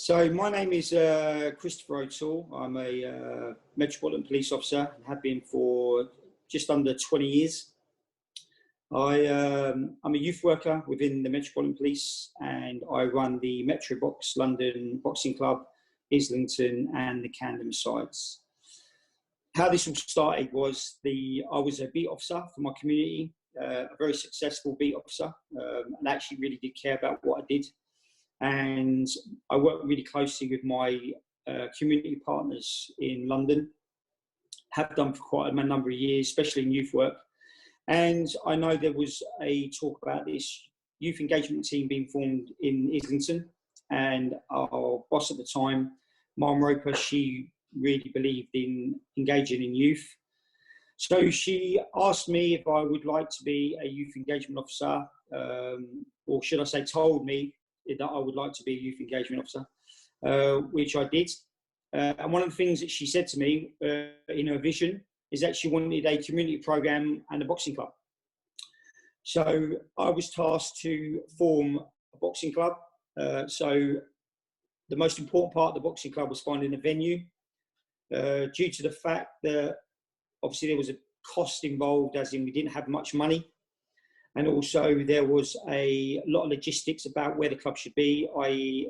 So my name is Christopher Toole. I'm a Metropolitan Police Officer and have been for just under 20 years. I'm a youth worker within the Metropolitan Police, and I run the Metrobox London Boxing Club, Islington and the Camden sites. How this all started was I was a beat officer for my community, a very successful beat officer, and actually really did care about what I did. And I worked really closely with my community partners in London, have done for quite a number of years, especially in youth work. And I know there was a talk about this youth engagement team being formed in Islington, and our boss at the time, Mom Roper, she really believed in engaging in youth. So she asked me if I would like to be a youth engagement officer, or should I say told me that I would like to be a youth engagement officer, which I did. And one of the things that she said to me in her vision is that she wanted a community program and a boxing club. So I was tasked to form a boxing club. So the most important part of the boxing club was finding a venue, due to the fact that obviously there was a cost involved, as in we didn't have much money. And also there was a lot of logistics about where the club should be, i.e.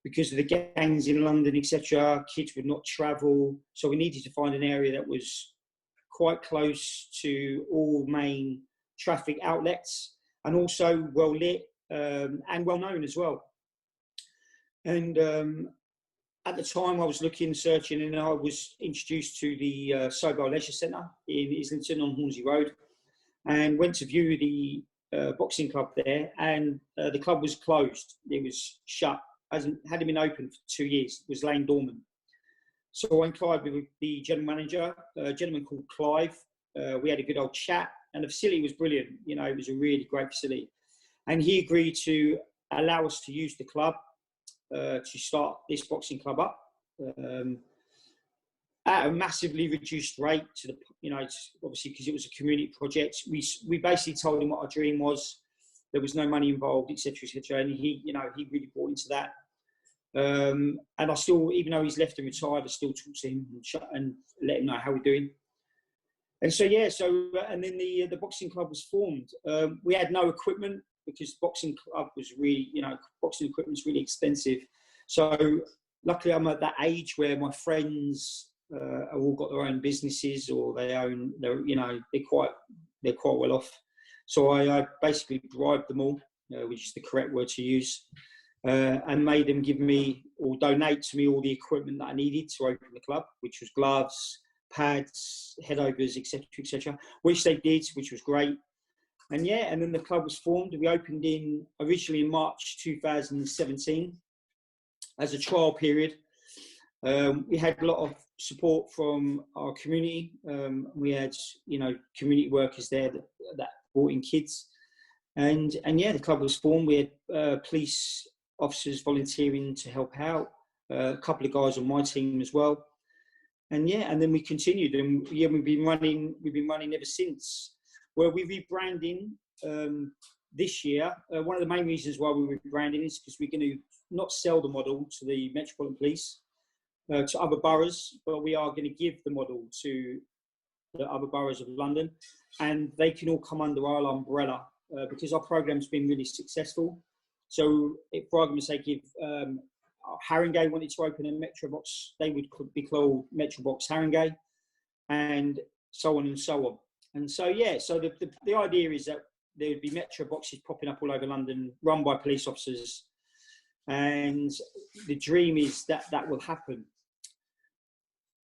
Because of the gangs in London, etc., kids would not travel. So we needed to find an area that was quite close to all main traffic outlets and also well lit and well known as well. And at the time I was searching, and I was introduced to the Sobo Leisure Centre in Islington on Hornsey Road, and went to view the boxing club there, and the club was closed. It was shut. Hadn't been open for 2 years. It was laying dormant. So I inquired with the general manager, a gentleman called Clive. We had a good old chat, and the facility was brilliant. You know, it was a really great facility. And he agreed to allow us to use the club to start this boxing club up at a massively reduced rate. To the, obviously because it was a community project. We basically told him what our dream was. There was no money involved, etc., etc. And he really bought into that. And I still, even though he's left and retired, I still talk to him and let him know how we're doing. And so, and then the boxing club was formed. We had no equipment because boxing club was really, boxing equipment's really expensive. So luckily I'm at that age where my friends have all got their own businesses, or they're quite well off. So I basically bribed them all, which is the correct word to use, and made them give me or donate to me all the equipment that I needed to open the club, which was gloves, pads, headovers, etc., which they did, which was great. And and then the club was formed. We opened originally in March 2017 as a trial period. We had a lot of support from our community. We had, community workers there that brought in kids, and the club was formed. We had police officers volunteering to help out, a couple of guys on my team as well, and then we continued, and we've been running ever since. Well, we're rebranding this year. One of the main reasons why we're rebranding is because we're going to not sell the model to the Metropolitan Police, to other boroughs, but we are going to give the model to the other boroughs of London, and they can all come under our umbrella because our program's been really successful. So if, for argument's sake, if Haringey wanted to open a Metrobox, they would be called Metrobox Haringey, and so on and so on. And so, so the idea is that there would be Metroboxes popping up all over London, run by police officers, and the dream is that that will happen.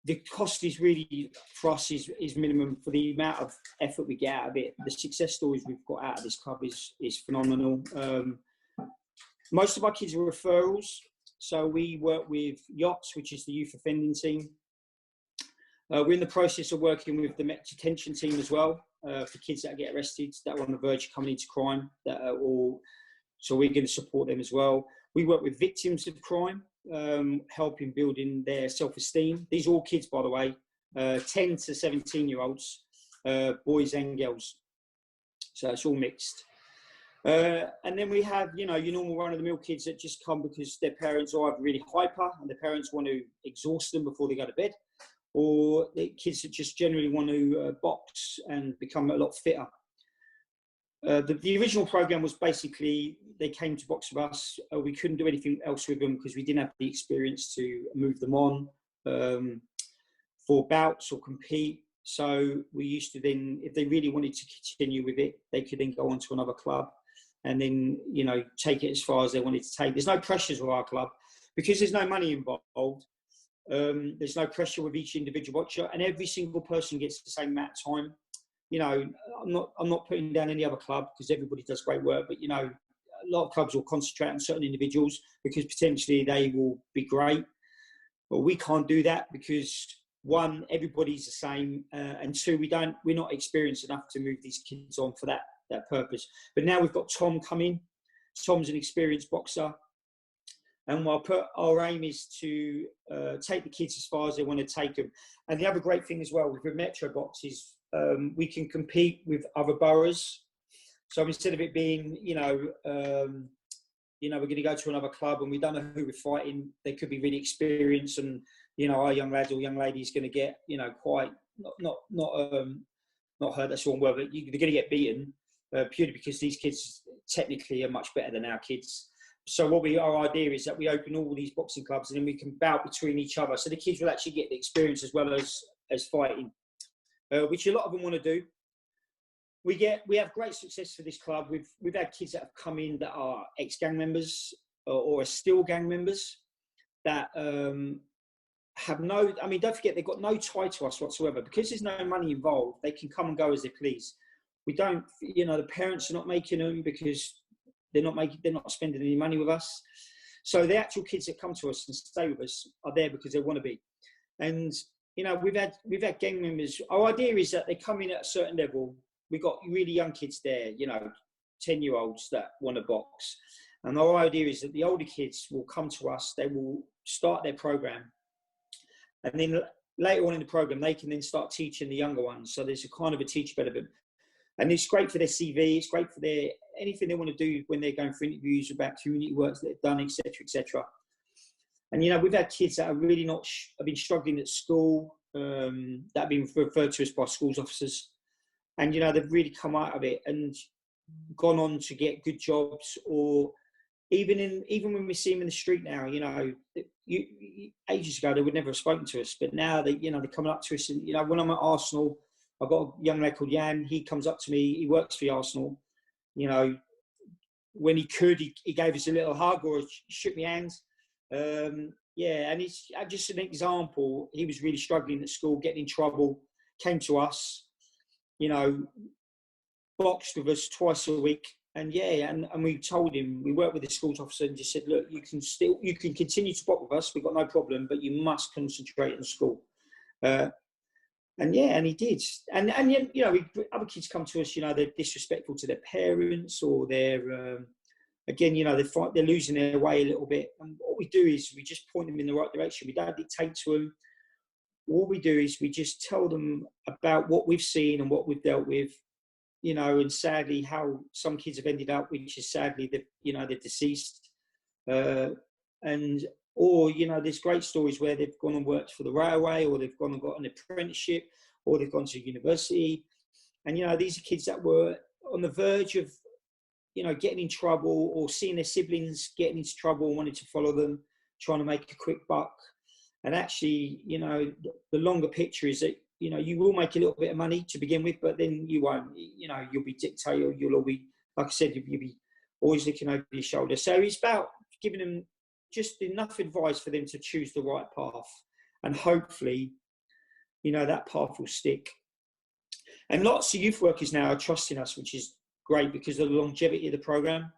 The cost is really, for us, is minimum for the amount of effort we get out of it. The success stories we've got out of this club is phenomenal. Most of our kids are referrals. So we work with Yachts, which is the youth offending team. We're in the process of working with the Met Detention team as well, for kids that get arrested, that are on the verge of coming into crime. So we're going to support them as well. We work with victims of crime, helping building their self-esteem. These are all kids, by the way, 10 to 17-year-olds, boys and girls. So it's all mixed. And then we have, you know, your normal run-of-the-mill kids that just come because their parents are either really hyper and their parents want to exhaust them before they go to bed, or the kids that just generally want to box and become a lot fitter. The original program was basically they came to box with us. We couldn't do anything else with them because we didn't have the experience to move them on for bouts or compete. So we used to then, if they really wanted to continue with it, they could then go on to another club and then, you know, take it as far as they wanted to take. There's no pressures with our club because there's no money involved. There's no pressure with each individual watcher, and every single person gets the same amount of time. You know, I'm not putting down any other club because everybody does great work, but you know, a lot of clubs will concentrate on certain individuals because potentially they will be great. But we can't do that because one, everybody's the same, and two, we're not experienced enough to move these kids on for that purpose. But now we've got Tom coming. Tom's an experienced boxer, and our aim is to take the kids as far as they want to take them. And the other great thing as well with Metrobox is we can compete with other boroughs. So instead of it being, we're going to go to another club and we don't know who we're fighting, they could be really experienced, and you know, our young lads or young ladies going to get, you know, quite not hurt. That's the wrong word, but they're going to get beaten purely because these kids technically are much better than our kids. So our idea is that we open all these boxing clubs and then we can bout between each other. So the kids will actually get the experience as well as fighting, which a lot of them want to do. We have great success for this club. We've had kids that have come in that are ex-gang members or are still gang members that have don't forget, they've got no tie to us whatsoever. Because there's no money involved, they can come and go as they please. We don't, the parents are not making them because they're not spending any money with us. So the actual kids that come to us and stay with us are there because they want to be. And, we've had gang members. Our idea is that they come in at a certain level. We've got really young kids there, 10-year-olds that want to box. And our idea is that the older kids will come to us, they will start their program. And then later on in the program, they can then start teaching the younger ones. So there's a kind of a teacher benefit. And it's great for their CV. It's great for anything they want to do when they're going for interviews about community work that they've done, etc., etc. And, we've had kids that are really have been struggling at school, that have been referred to us by schools officers. And, they've really come out of it and gone on to get good jobs, or even when we see them in the street now, ages ago, they would never have spoken to us. But now they're coming up to us. And, when I'm at Arsenal, I've got a young lad called Jan. He comes up to me. He works for the Arsenal. When he could, he gave us a little hug or shook my hand. And it's just an example. He was really struggling at school, getting in trouble, came to us, boxed with us twice a week. And we told him, we worked with the schools officer and just said, look, you can continue to box with us. We've got no problem, but you must concentrate on school. And he did. And other kids come to us, they're disrespectful to their parents, or they're, they're losing their way a little bit. And what we do is we just point them in the right direction. We don't dictate to them. What we do is we just tell them about what we've seen and what we've dealt with, and sadly how some kids have ended up, which is sadly they're deceased. There's great stories where they've gone and worked for the railway, or they've gone and got an apprenticeship, or they've gone to university. And, these are kids that were on the verge of, getting in trouble, or seeing their siblings getting into trouble and wanting to follow them, trying to make a quick buck. And actually, the longer picture is that, you will make a little bit of money to begin with, but then you won't, you'll be dictator, you'll all be, like I said, you'll be always looking over your shoulder. So it's about giving them just enough advice for them to choose the right path. And hopefully, that path will stick. And lots of youth workers now are trusting us, which is great because of the longevity of the program.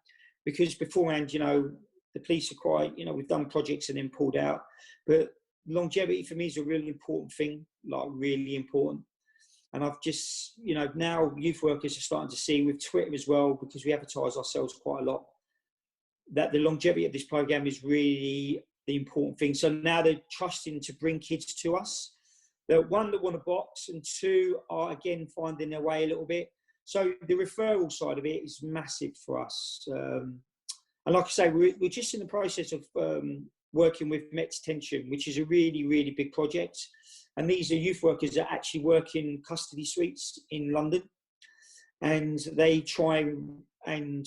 Because beforehand, the police are quite, we've done projects and then pulled out. But longevity for me is a really important thing, like really important. And I've just, now youth workers are starting to see with Twitter as well, because we advertise ourselves quite a lot, that the longevity of this program is really the important thing. So now they're trusting to bring kids to us. That one, that want to box, and two, are again finding their way a little bit. So the referral side of it is massive for us. And like I say, we're just in the process of working with Met's Tension, which is a really, really big project. And these are youth workers that actually work in custody suites in London. And they try and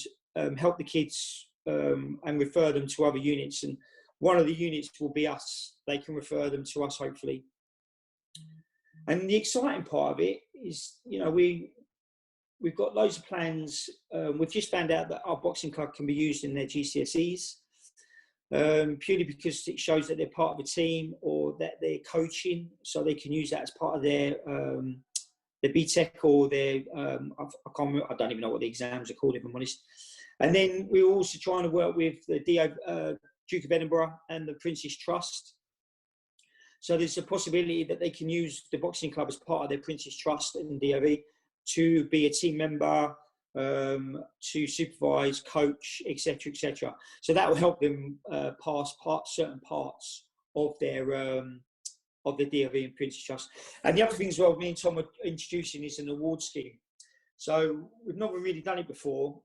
help the kids and refer them to other units. And one of the units will be us. They can refer them to us, hopefully. And the exciting part of it is, we've got loads of plans. We've just found out that our boxing club can be used in their GCSEs, purely because it shows that they're part of a team or that they're coaching, so they can use that as part of their BTEC or their, I don't even know what the exams are called, if I'm honest. And then we're also trying to work with the Duke of Edinburgh and the Prince's Trust. So there's a possibility that they can use the boxing club as part of their Prince's Trust and DOV to be a team member, to supervise, coach, etc., etc. So that will help them pass certain parts of their of the DOV and Prince's Trust. And the other thing as well, me and Tom are introducing is an award scheme. So we've not really done it before.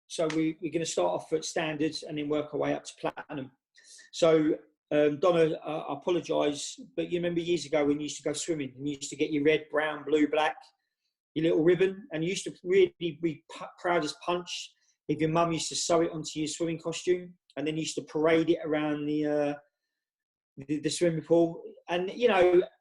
So we're going to start off at standards and then work our way up to platinum. So Donna, I apologise, but you remember years ago when you used to go swimming and you used to get your red, brown, blue, black, your little ribbon, and you used to really be proud as punch if your mum used to sew it onto your swimming costume and then used to parade it around the swimming pool. And,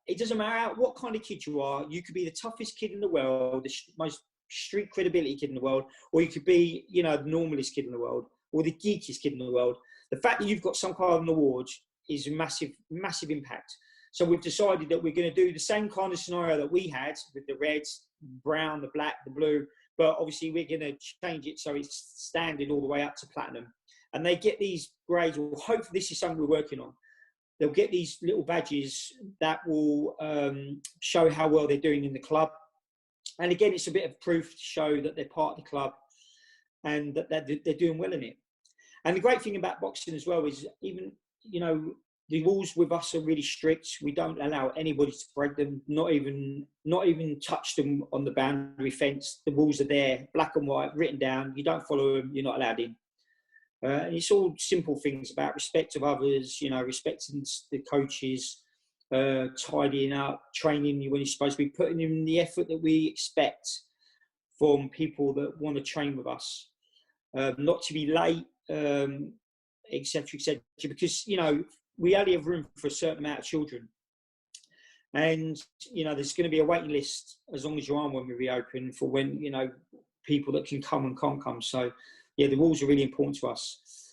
it doesn't matter what kind of kid you are, you could be the toughest kid in the world, the most street credibility kid in the world, or you could be, the normalest kid in the world, or the geekiest kid in the world. The fact that you've got some kind of an award is a massive, massive impact. So we've decided that we're going to do the same kind of scenario that we had with the reds, brown, the black, the blue, but obviously we're going to change it so it's standard all the way up to platinum. And they get these grades, or hopefully this is something we're working on. They'll get these little badges that will show how well they're doing in the club. And again, it's a bit of proof to show that they're part of the club and that they're doing well in it. And the great thing about boxing as well is even, the rules with us are really strict. We don't allow anybody to break them, not even touch them on the boundary fence. The rules are there, black and white, written down. You don't follow them, you're not allowed in. And it's all simple things about respect of others, respecting the coaches, tidying up, training you when you're supposed to be, putting in the effort that we expect from people that want to train with us. Not to be late, etc., etc. Because, we only have room for a certain amount of children. And, there's going to be a waiting list as long as you're on when we reopen for when, people that can come and can't come. So, yeah, the rules are really important to us.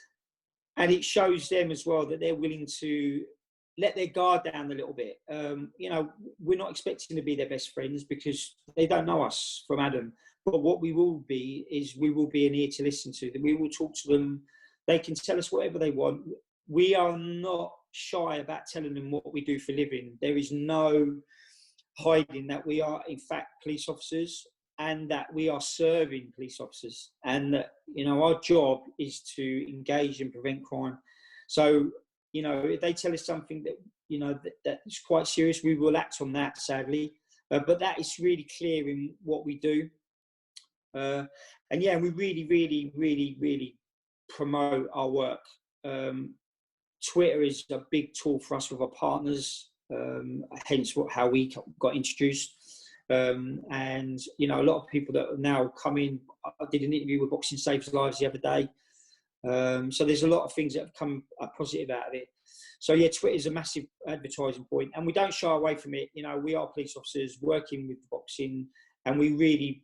And it shows them as well that they're willing to let their guard down a little bit. We're not expecting to be their best friends because they don't know us from Adam. But what we will be is we will be an ear to listen to them. We will talk to them. They can tell us whatever they want. We are not shy about telling them what we do for a living. There is no hiding that we are, in fact, police officers and that we are serving police officers. And that, our job is to engage and prevent crime. So, if they tell us something that, that is quite serious, we will act on that, sadly. But that is really clear in what we do. And yeah, we really, really, really, really promote our work. Twitter is a big tool for us with our partners, hence how we got introduced. And, a lot of people that now come in, I did an interview with Boxing Saves Lives the other day. So there's a lot of things that have come positive out of it. So yeah, Twitter is a massive advertising point, and we don't shy away from it. We are police officers working with boxing, and we really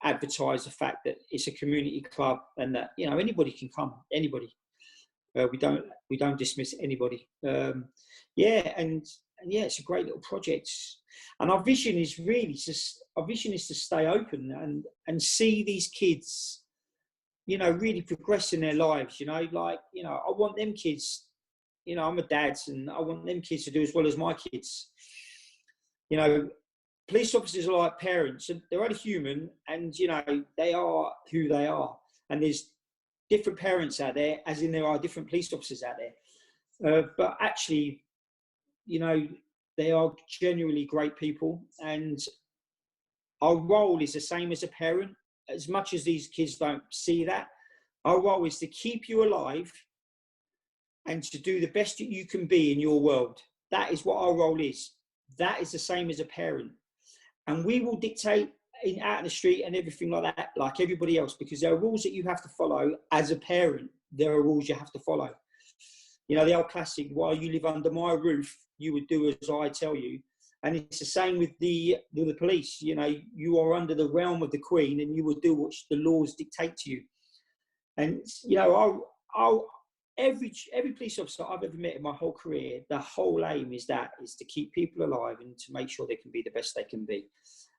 advertise the fact that it's a community club and that anybody can come, anybody. We don't dismiss anybody. And it's a great little project. And our vision is to stay open and see these kids, really progress in their lives. I want them kids. I'm a dad, and I want them kids to do as well as my kids. Police officers are like parents, and they're only human, and they are who they are. And there's different parents out there, as in there are different police officers out there. But actually, they are genuinely great people. And our role is the same as a parent. As much as these kids don't see that, our role is to keep you alive and to do the best that you can be in your world. That is what our role is. That is the same as a parent. And we will dictate out in the street and everything like that, like everybody else, because there are rules that you have to follow as a parent. There are rules you have to follow. You know, the old classic, while you live under my roof, you would do as I tell you. And it's the same with the police. You know, you are under the realm of the Queen and you will do what the laws dictate to you. And, you know, every police officer I've ever met in my whole career, the whole aim is to keep people alive and to make sure they can be the best they can be.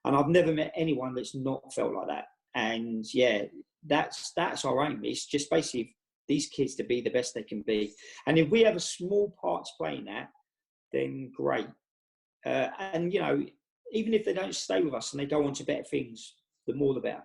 And I've never met anyone that's not felt like that. And yeah, that's our aim. It's just basically these kids to be the best they can be. And if we have a small part to play in that, then great. And, you know, even if they don't stay with us and they go on to better things, the more the better.